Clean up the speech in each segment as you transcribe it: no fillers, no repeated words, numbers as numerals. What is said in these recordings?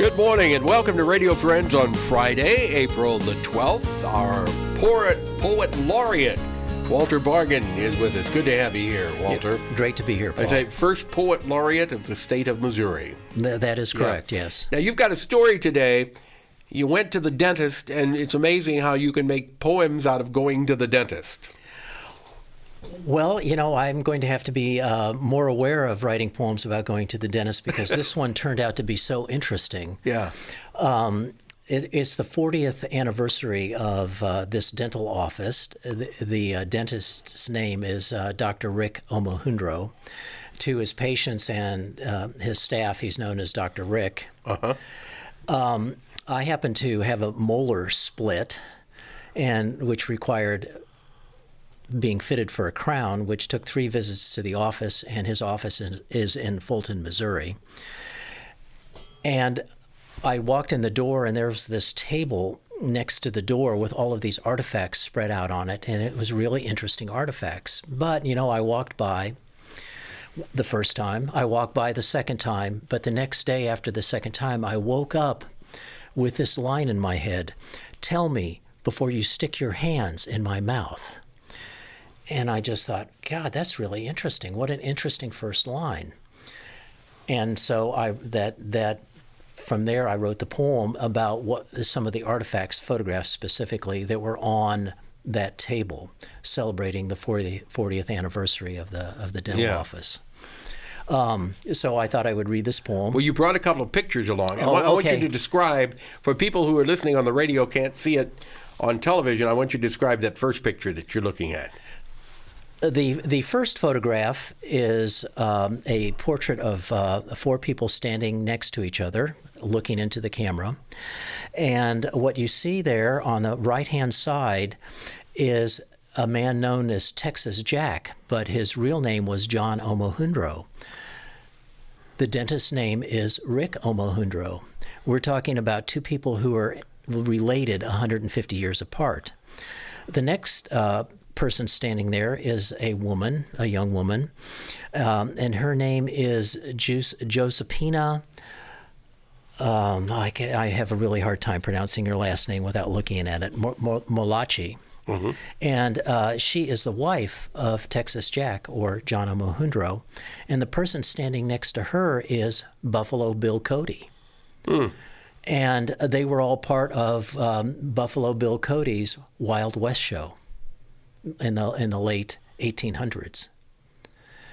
Good morning and welcome to Radio Friends on Friday, April the 12th. Our poet laureate, Walter Bargen, is with us. Good to have you here, Walter. Yeah, great to be here, Paul. I say first poet laureate of the state of Missouri. That is correct, yes. Now, you've got a story today. You went to the dentist, and it's amazing how you can make poems out of going to the dentist. Well, I'm going to have to be more aware of writing poems about going to the dentist because this one turned out to be so interesting. Yeah. It's the 40th anniversary of this dental office. The dentist's name is Dr. Rick Omohundro. To his patients and his staff, he's known as Dr. Rick. Uh-huh. I happened to have a molar split, which required being fitted for a crown, which took 3 visits to the office, and his office is in Fulton, Missouri. And I walked in the door, and there was this table next to the door with all of these artifacts spread out on it, and it was really interesting artifacts. But, I walked by the first time, I walked by the second time, but the next day after the second time, I woke up with this line in my head, "Tell me before you stick your hands in my mouth." And I just thought, God, that's really interesting. What an interesting first line. And so from there I wrote the poem about what some of the artifacts, photographs specifically, that were on that table celebrating the 40th anniversary of the dental office. So I thought I would read this poem. Well, you brought a couple of pictures along. Oh, I want okay. you to describe, for people who are listening on the radio, can't see it on television, I want you to describe that first picture that you're looking at. The first photograph is a portrait of 4 people standing next to each other, looking into the camera. And what you see there on the right-hand side is a man known as Texas Jack, but his real name was John Omohundro. The dentist's name is Rick Omohundro. We're talking about 2 people who are related 150 years apart. The next person standing there is a young woman, and her name is Josephina. I have a really hard time pronouncing her last name without looking at it, Molachi. Mm-hmm. And she is the wife of Texas Jack, or John Omohundro, and the person standing next to her is Buffalo Bill Cody. Mm. And they were all part of Buffalo Bill Cody's Wild West show in the late 1800s.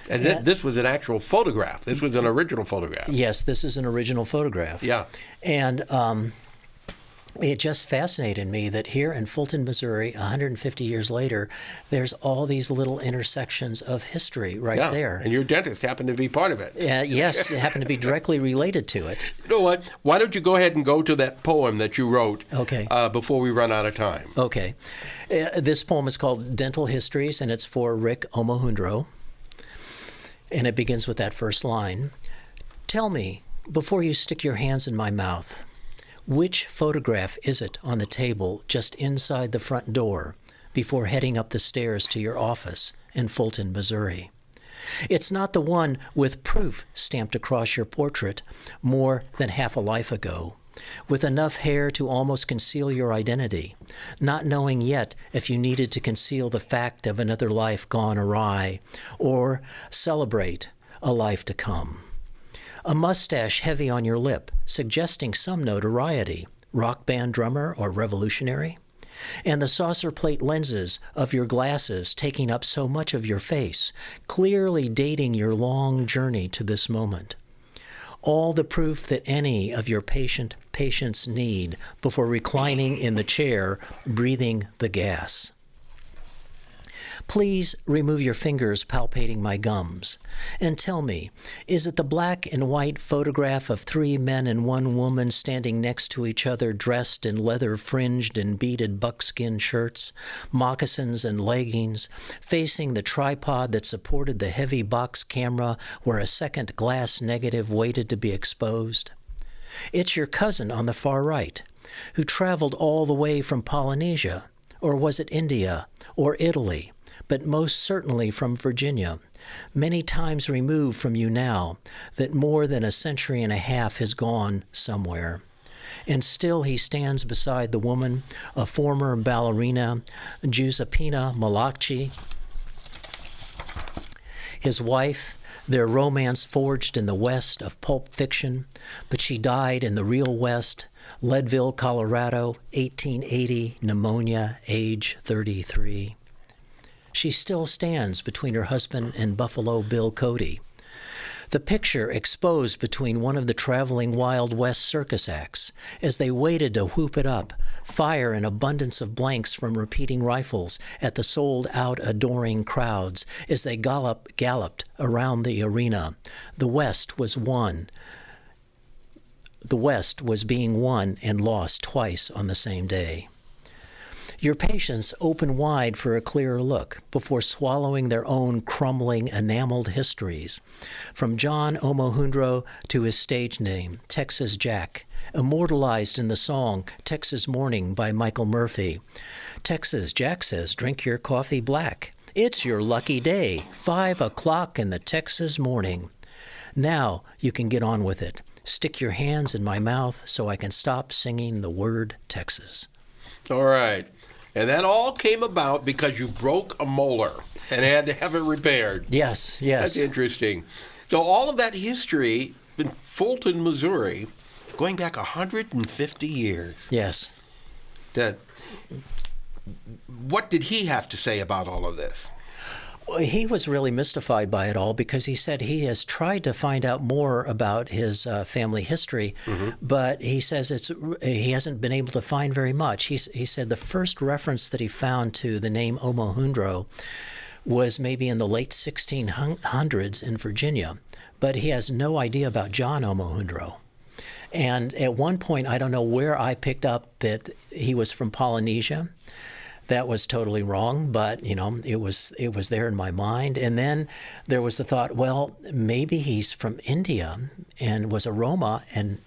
And this was an actual photograph. This was an original photograph. Yes, this is an original photograph. Yeah. And it just fascinated me that here in Fulton, Missouri, 150 years later, there's all these little intersections of history right there. And your dentist happened to be part of it. Yes, it happened to be directly related to it. You know what? Why don't you go ahead and go to that poem that you wrote before we run out of time? Okay. This poem is called Dental Histories, and it's for Rick Omohundro. And it begins with that first line. "Tell me, before you stick your hands in my mouth, which photograph is it on the table just inside the front door before heading up the stairs to your office in Fulton, Missouri? It's not the one with proof stamped across your portrait more than half a life ago, with enough hair to almost conceal your identity, not knowing yet if you needed to conceal the fact of another life gone awry or celebrate a life to come. A mustache heavy on your lip, suggesting some notoriety, rock band drummer or revolutionary, and the saucer plate lenses of your glasses taking up so much of your face, clearly dating your long journey to this moment. All the proof that any of your patients need before reclining in the chair, breathing the gas. Please remove your fingers palpating my gums and tell me, is it the black and white photograph of 3 men and 1 woman standing next to each other dressed in leather-fringed and beaded buckskin shirts, moccasins and leggings, facing the tripod that supported the heavy box camera where a second glass negative waited to be exposed? It's your cousin on the far right, who traveled all the way from Polynesia, or was it India, or Italy, but most certainly from Virginia, many times removed from you now, that more than a century and a half has gone somewhere. And still he stands beside the woman, a former ballerina, Giuseppina Malacci, his wife, their romance forged in the West of pulp fiction, but she died in the real West, Leadville, Colorado, 1880, pneumonia, age 33. She still stands between her husband and Buffalo Bill Cody. The picture exposed between one of the traveling Wild West circus acts as they waited to whoop it up, fire an abundance of blanks from repeating rifles at the sold-out adoring crowds as they galloped around the arena. The West was won. The West was being won and lost twice on the same day. Your patients open wide for a clearer look before swallowing their own crumbling, enameled histories. From John Omohundro to his stage name, Texas Jack, immortalized in the song Texas Morning by Michael Murphy. Texas Jack says, drink your coffee black. It's your lucky day, 5 o'clock in the Texas morning. Now you can get on with it. Stick your hands in my mouth so I can stop singing the word Texas. All right. And that all came about because you broke a molar and had to have it repaired. Yes. That's interesting. So all of that history in Fulton, Missouri, going back 150 years. Yes. What did he have to say about all of this? He was really mystified by it all because he said he has tried to find out more about his family history, but he says he hasn't been able to find very much. He said the first reference that he found to the name Omohundro was maybe in the late 1600s in Virginia, but he has no idea about John Omohundro. And at one point, I don't know where I picked up that he was from Polynesia. That was totally wrong, but it was there in my mind. And then there was the thought, well, maybe he's from India and was a Roma and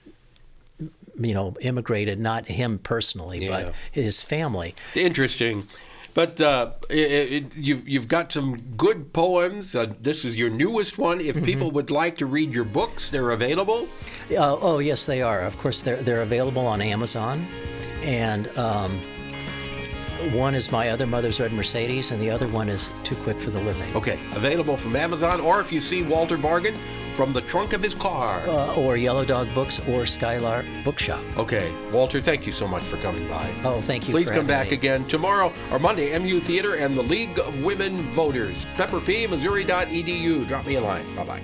immigrated, not him personally, but his family. Interesting. But you've got some good poems. This is your newest one. If people would like to read your books, they're available? Oh, yes, they are. Of course, they're available on Amazon. And one is My Other Mother's Red Mercedes, and the other one is Too Quick for the Living. Okay, available from Amazon, or if you see Walter Bargen, from the trunk of his car. Or Yellow Dog Books or Skylark Bookshop. Okay, Walter, thank you so much for coming by. Oh, thank you. Please for come back me. again tomorrow or Monday, MU Theater and the League of Women Voters. PepperPMissouri.edu. Drop me a line. Bye-bye.